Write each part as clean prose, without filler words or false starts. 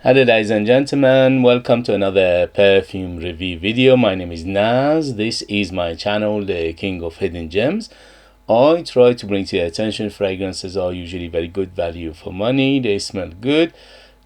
Hello ladies and gentlemen, welcome to another perfume review video. My name is Naz. This is my channel, the King of Hidden Gems. I try to bring to your attention fragrances are usually very good value for money. They smell good.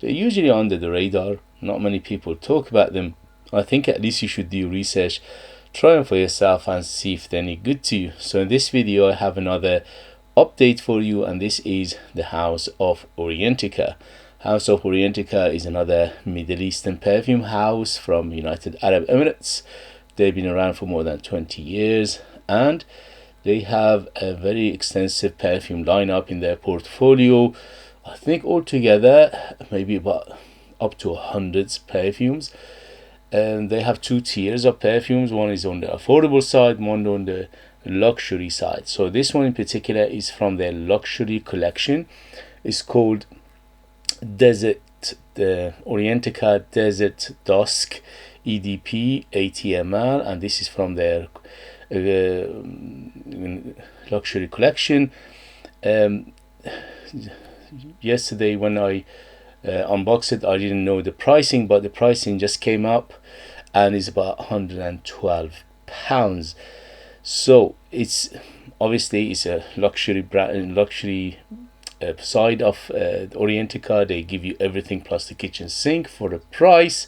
They're usually under the radar. Not many people talk about them. I think at least you should do research, try them for yourself and see if they're any good to you. So in this video I have another update for you, and this is the House of Orientica. House of Orientica is another Middle Eastern perfume house from United Arab Emirates. They've been around for more than 20 years and they have a very extensive perfume lineup in their portfolio. I think altogether maybe about up to 100 perfumes, and they have two tiers of perfumes. One is on the affordable side, one on the luxury side. So this one in particular is from their luxury collection. It's called the Orientica Desert Dusk EDP 80ML, and this is from their luxury collection. Yesterday when I unboxed it, I didn't know the pricing, but the pricing just came up and is about £112. So it's obviously it's a luxury brand, luxury side of Orientica. They give you everything plus the kitchen sink for the price.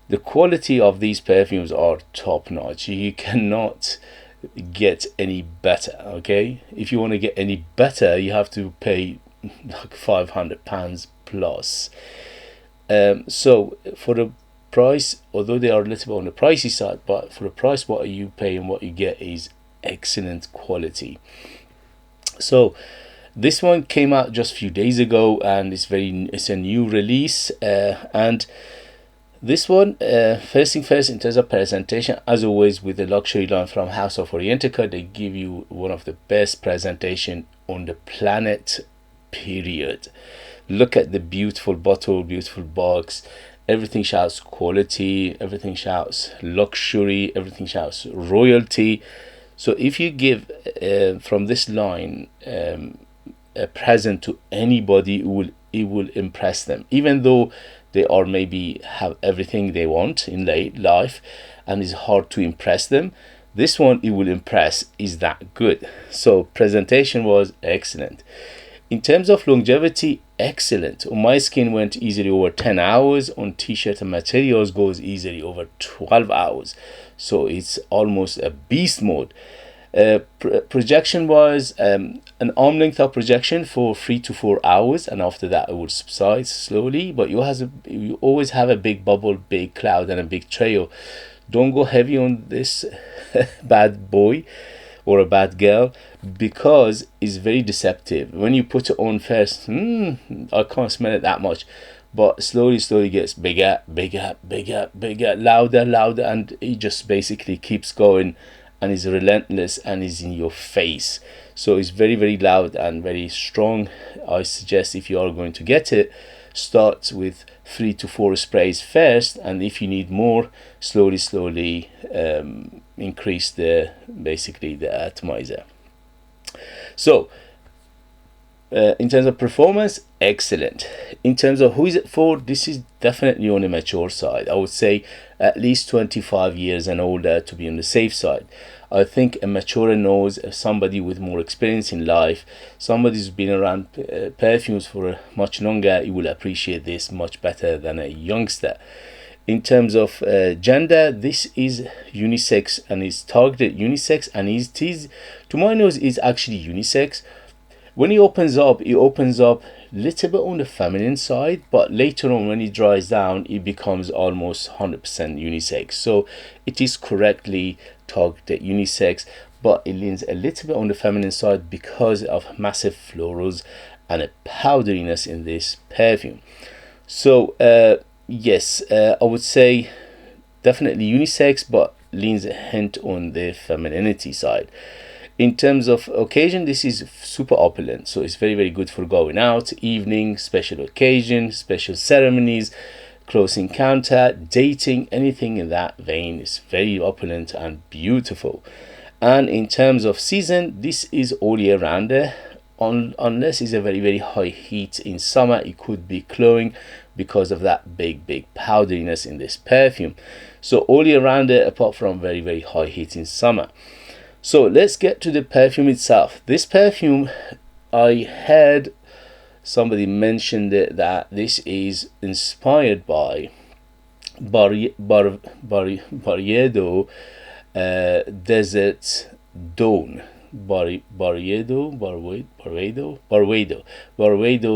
The quality of these perfumes are top notch. You cannot get any better. Okay, if you want to get any better, you have to pay like £500 plus. So for the price, although they are a little bit on the pricey side, but for the price what you pay and what you get is excellent quality. So this one came out just a few days ago and it's a new release, and this one, first thing first, in terms of presentation, as always with the luxury line from House of Orientica, they give you one of the best presentation on the planet, period. Look at the beautiful bottle, beautiful box. Everything shouts quality, everything shouts luxury, everything shouts royalty. So if you give from this line a present to anybody, it will impress them, even though they are maybe have everything they want in life and it's hard to impress them. This one it will impress, is that good. So presentation was excellent. In terms of longevity, excellent. On my skin went easily over 10 hours. On t-shirt and materials goes easily over 12 hours. So it's almost a beast mode. Projection was an arm length of projection for 3 to 4 hours, and after that it will subside slowly, but you always have a big bubble, big cloud and a big trail. Don't go heavy on this bad boy or a bad girl, because it's very deceptive. When you put it on first, I can't smell it that much, but slowly gets bigger, louder, and it just basically keeps going and is relentless and is in your face. So it's very loud and very strong. I suggest if you are going to get it, start with 3 to 4 sprays first, and if you need more, slowly increase the atomizer. So in terms of performance, excellent. In terms of who is it for, this is definitely on the mature side. I would say at least 25 years and older to be on the safe side. I think a mature knows, somebody with more experience in life, somebody who's been around perfumes for much longer, you will appreciate this much better than a youngster. In terms of gender, this is unisex and is targeted unisex, and it is, to my nose, is actually unisex. When it opens up a little bit on the feminine side, but later on when it dries down it becomes almost 100% unisex. So it is correctly targeted unisex, but it leans a little bit on the feminine side because of massive florals and a powderiness in this perfume. So yes, I would say definitely unisex, but leans a hint on the femininity side. In terms of occasion, this is super opulent, so it's very good for going out, evening, special occasion, special ceremonies, close encounter, dating, anything in that vein. Is very opulent and beautiful. And in terms of season, this is all year rounder. Unless it's a very high heat in summer, it could be glowing, because of that big powderiness in this perfume. So all year round it, apart from very high heat in summer. So let's get to the perfume itself. This perfume, I heard somebody mentioned it, that this is inspired by Barredo Desert Dawn. Barredo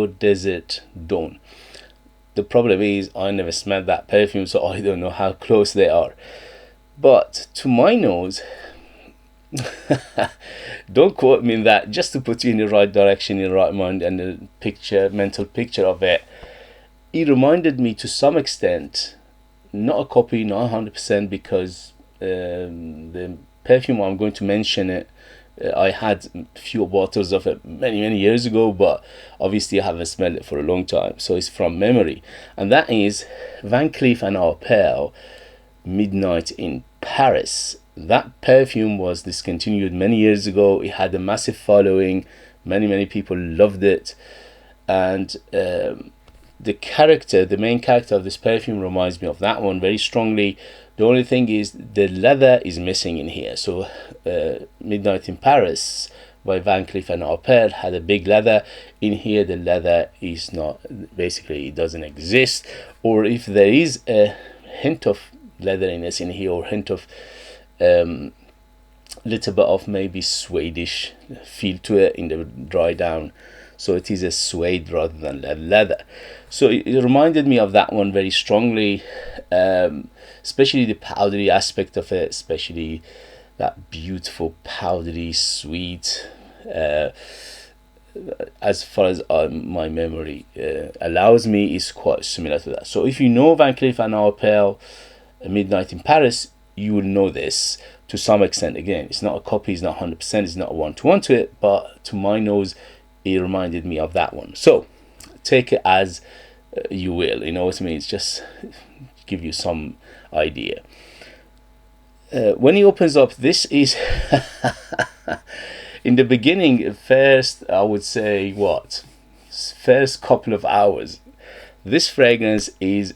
Desert Dawn. The problem is I never smelled that perfume, so I don't know how close they are. But to my nose, don't quote me in that, just to put you in the right direction, in the right mind, and the mental picture of it, it reminded me to some extent, not a copy, not 100%, because the perfume I'm going to mention it, I had a few bottles of it many years ago, but obviously I haven't smelled it for a long time, so it's from memory, and that is Van Cleef & Arpels Midnight in Paris. That perfume was discontinued many years ago. It had a massive following, many people loved it, and the main character of this perfume reminds me of that one very strongly. The only thing is the leather is missing in here. So Midnight in Paris by Van Cleef & Arpels had a big leather. In here the leather is not, basically it doesn't exist, or if there is a hint of leatheriness in here, or hint of little bit of maybe Swedish feel to it in the dry down, so it is a suede rather than leather. So it reminded me of that one very strongly, especially the powdery aspect of it, especially that beautiful powdery sweet, as far as my memory allows me, is quite similar to that. So if you know Van Cleef & Arpels Midnight in Paris, you will know this to some extent. Again, it's not a copy, it's not 100%, it's not a one-to-one to it, but to my nose it reminded me of that one. So take it as you will, you know what I mean, it's just give you some idea. When he opens up, this is in the beginning, first I would say first couple of hours, this fragrance is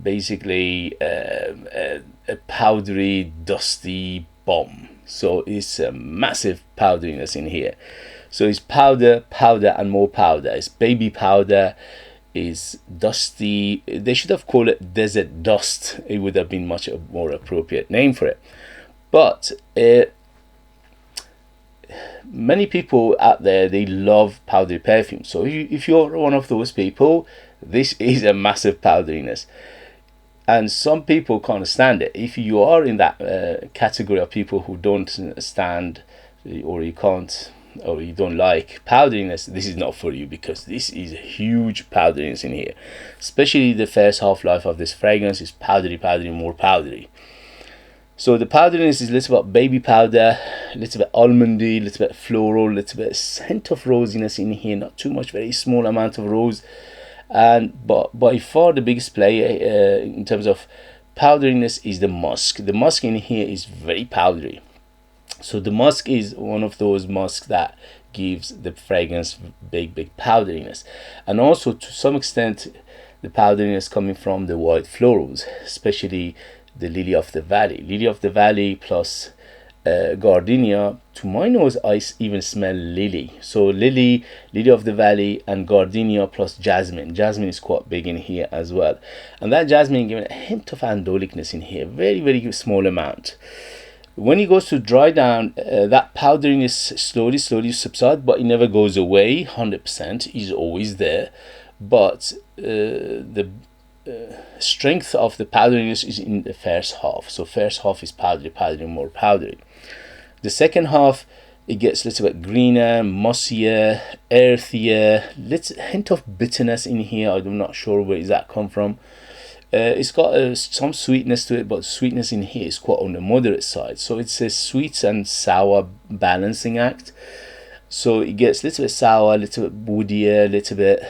basically a powdery dusty bomb. So it's a massive powderiness in here. So it's powder and more powder. It's baby powder, is dusty. They should have called it desert dust. It would have been much a more appropriate name for it. But many people out there, they love powdery perfume. So if you're one of those people, this is a massive powderiness. And some people can't stand it. If you are in that category of people who don't stand, or you can't, or you don't like powderiness, this is not for you, because this is a huge powderiness in here. Especially the first half-life of this fragrance is powdery, more powdery. So the powderiness is a little bit baby powder, a little bit almondy, a little bit floral, a little bit hint of rosiness in here, not too much, very small amount of rose. And but by far the biggest player in terms of powderiness is the musk. The musk in here is very powdery. So the musk is one of those musks that gives the fragrance big powderiness, and also to some extent the powderiness coming from the white florals, especially the lily of the valley plus gardenia. To my nose, I even smell lily. So lily of the valley, and gardenia plus jasmine. Jasmine is quite big in here as well, and that jasmine giving a hint of andolicness in here, very small amount. When it goes to dry down, that powderiness slowly subsides, but it never goes away 100%. Is always there, but the strength of the powderiness is in the first half. So first half is powdery, more powdery. The second half, it gets a little bit greener, mossier, earthier, little hint of bitterness in here. I'm not sure where does that come from. It's got some sweetness to it, but sweetness in here is quite on the moderate side. So it's a sweet and sour balancing act. So it gets a little bit sour, a little bit woodier, a little bit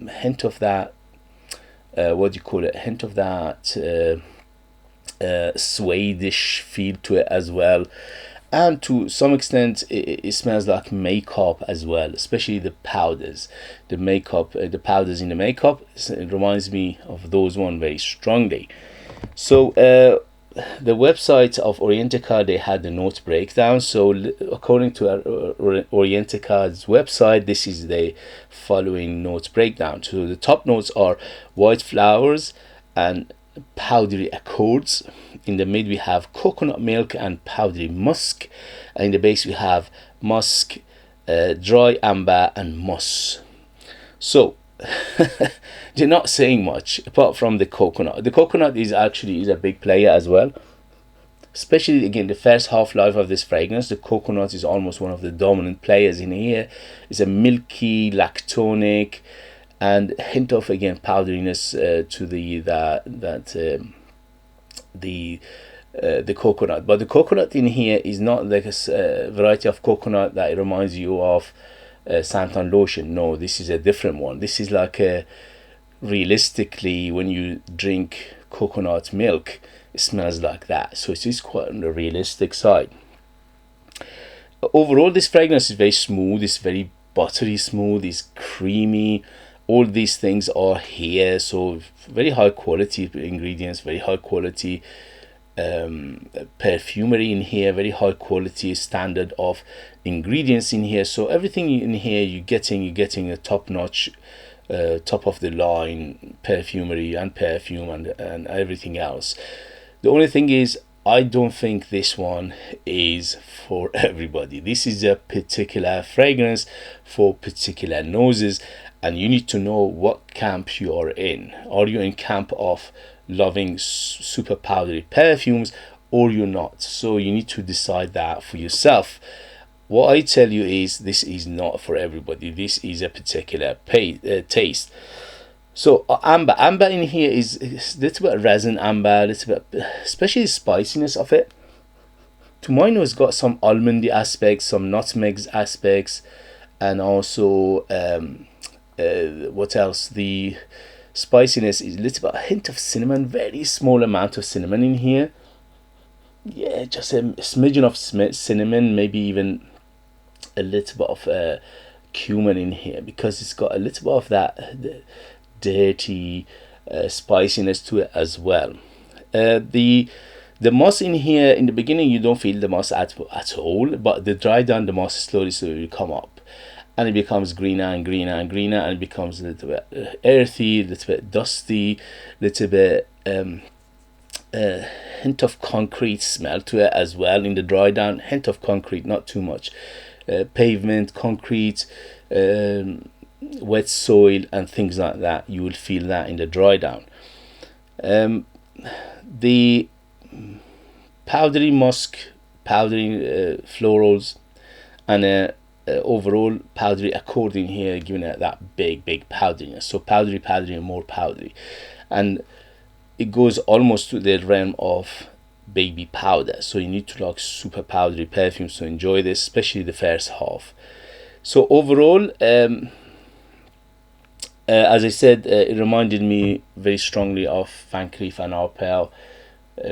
hint of that, what do you call it? Hint of that Swedish feel to it as well. and to some extent it smells like makeup as well, especially the powders, the makeup, the powders in the makeup. It reminds me of those one very strongly. So the website of Orientica, they had the note breakdown. So according to Orientica's website, this is the following notes breakdown. So the top notes are white flowers and powdery accords. In the mid we have coconut milk and powdery musk, and in the base we have musk, dry amber and moss. So they're not saying much apart from the coconut. The coconut is actually a big player as well, especially again the first half-life of this fragrance. The coconut is almost one of the dominant players in here. It's a milky, lactonic, and a hint of again powderiness to the coconut. But the coconut in here is not like a variety of coconut that it reminds you of Santon lotion. No, this is a different one. This is like a, realistically, when you drink coconut milk, it smells like that. So it is quite on the realistic side. Overall, this fragrance is very smooth. It's very buttery smooth. It's creamy. All these things are here. So very high quality ingredients, very high quality perfumery in here, very high quality standard of ingredients in here. So everything in here you're getting a top-notch, top of the line perfumery and perfume and everything else. The only thing is, I don't think this one is for everybody. This is a particular fragrance for particular noses, and you need to know what camp you are in. Are you in camp of loving super powdery perfumes, or you're not? So you need to decide that for yourself. What I tell you is, this is not for everybody. This is a particular taste. So amber in here is a little bit resin amber, a little bit, especially the spiciness of it. To my nose, got some almondy aspects, some nutmegs aspects, and also what else? The spiciness is a little bit, a hint of cinnamon, very small amount of cinnamon in here. Yeah, just a smidgen of cinnamon, maybe even a little bit of cumin in here, because it's got a little bit of that dirty spiciness to it as well. The moss in here, in the beginning you don't feel the moss at all, but the dry down, the moss slowly will come up, and it becomes greener and greener and greener, and it becomes a little bit earthy, a little bit dusty, a little bit hint of concrete smell to it as well. In the dry down, hint of concrete, not too much. Pavement, concrete, wet soil and things like that, you will feel that in the dry down. The powdery musk, powdery florals, and overall powdery accord in here, giving it that big powderiness. So powdery and more powdery, and it goes almost to the realm of baby powder. So you need to like super powdery perfumes to enjoy this, especially the first half. So overall, as I said, it reminded me very strongly of Van Cleef & Arpels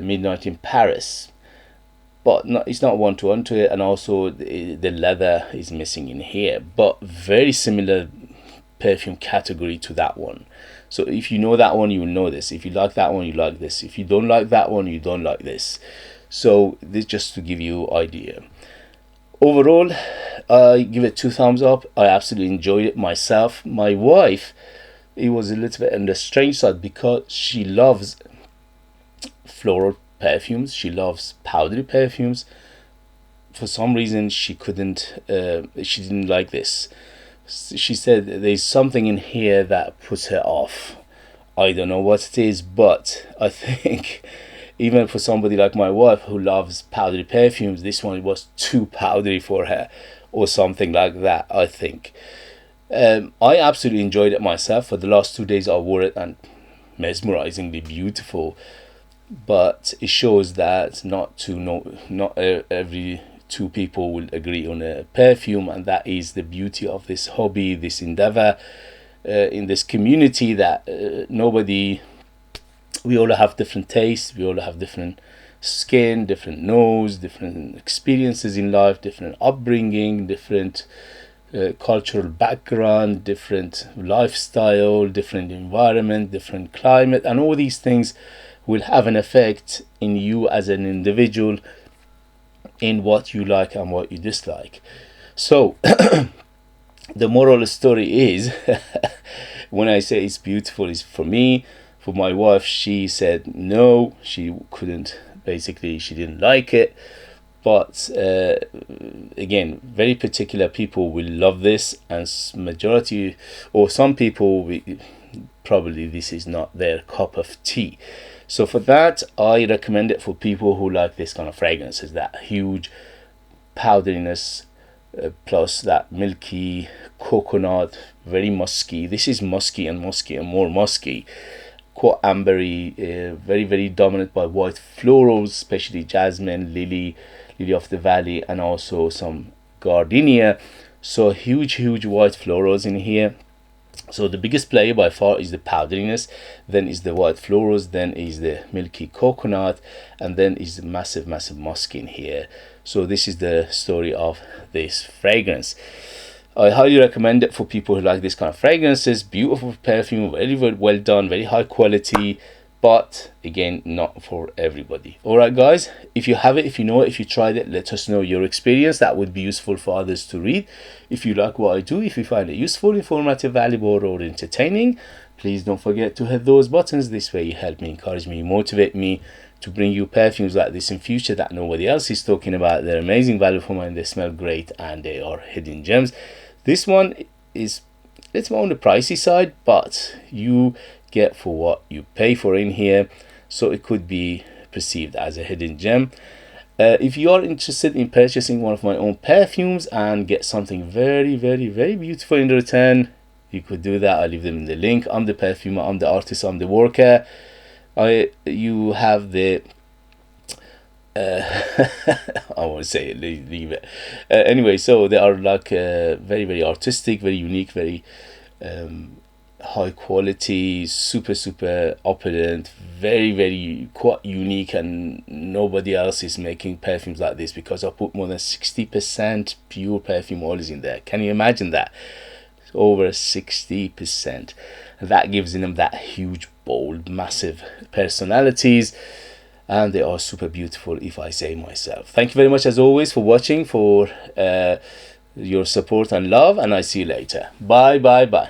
Midnight in Paris, but it's not one-to-one to it, and also the leather is missing in here, but very similar perfume category to that one. So if you know that one, you will know this. If you like that one, you like this. If you don't like that one, you don't like this. So this just to give you an idea. Overall, I give it 2 thumbs up. I absolutely enjoyed it myself. My wife, it was a little bit on the strange side, because she loves floral perfumes. She loves powdery perfumes. For some reason, she didn't like this. She said there's something in here that puts her off. I don't know what it is, but I think even for somebody like my wife who loves powdery perfumes, this one was too powdery for her, or something like that, I think. I absolutely enjoyed it myself. For the last 2 days I wore it, and mesmerizingly beautiful. But it shows that not every 2 people will agree on a perfume, and that is the beauty of this hobby, this endeavor, in this community, that we all have different tastes, we all have different skin, different nose, different experiences in life, different upbringing, different cultural background, different lifestyle, different environment, different climate, and all these things will have an effect in you as an individual, in what you like and what you dislike. So the moral story is when I say it's beautiful, is for me. For my wife, she said no, she couldn't, basically she didn't like it. But again, very particular people will love this, and majority, or some people, probably this is not their cup of tea. So for that, I recommend it for people who like this kind of fragrances, that huge powderiness, plus that milky coconut, very musky. This is musky and more musky, quite ambery, very dominant by white florals, especially jasmine, lily of the valley, and also some gardenia. So huge white florals in here. So the biggest player by far is the powderiness, then is the white florals, then is the milky coconut, and then is the massive musk in here. So this is the story of this fragrance. I highly recommend it for people who like this kind of fragrances. Beautiful perfume, very well done, very high quality, but again, not for everybody. All right guys, if you have it, if you know it, if you tried it, let us know your experience. That would be useful for others to read. If you like what I do, if you find it useful, informative, valuable, or entertaining, please don't forget to hit those buttons. This way you help me, encourage me, motivate me to bring you perfumes like this in future that nobody else is talking about. They're amazing value for money, they smell great, and they are hidden gems. This one is, it's more on the pricey side, but you get for what you pay for in here, so it could be perceived as a hidden gem. If you are interested in purchasing one of my own perfumes and get something very beautiful in return, you could do that. I'll leave them in the link. I'm the perfumer, I'm the artist, I'm the worker. You have the I won't say it, leave it. Anyway, so they are like very artistic, very unique, very high quality, super opulent, very quite unique, and nobody else is making perfumes like this, because I put more than 60% pure perfume oils in there. Can you imagine that? Over 60%. That gives them that huge, bold, massive personalities, and they are super beautiful, if I say myself. Thank you very much as always for watching, for your support and love, and I see you later. Bye.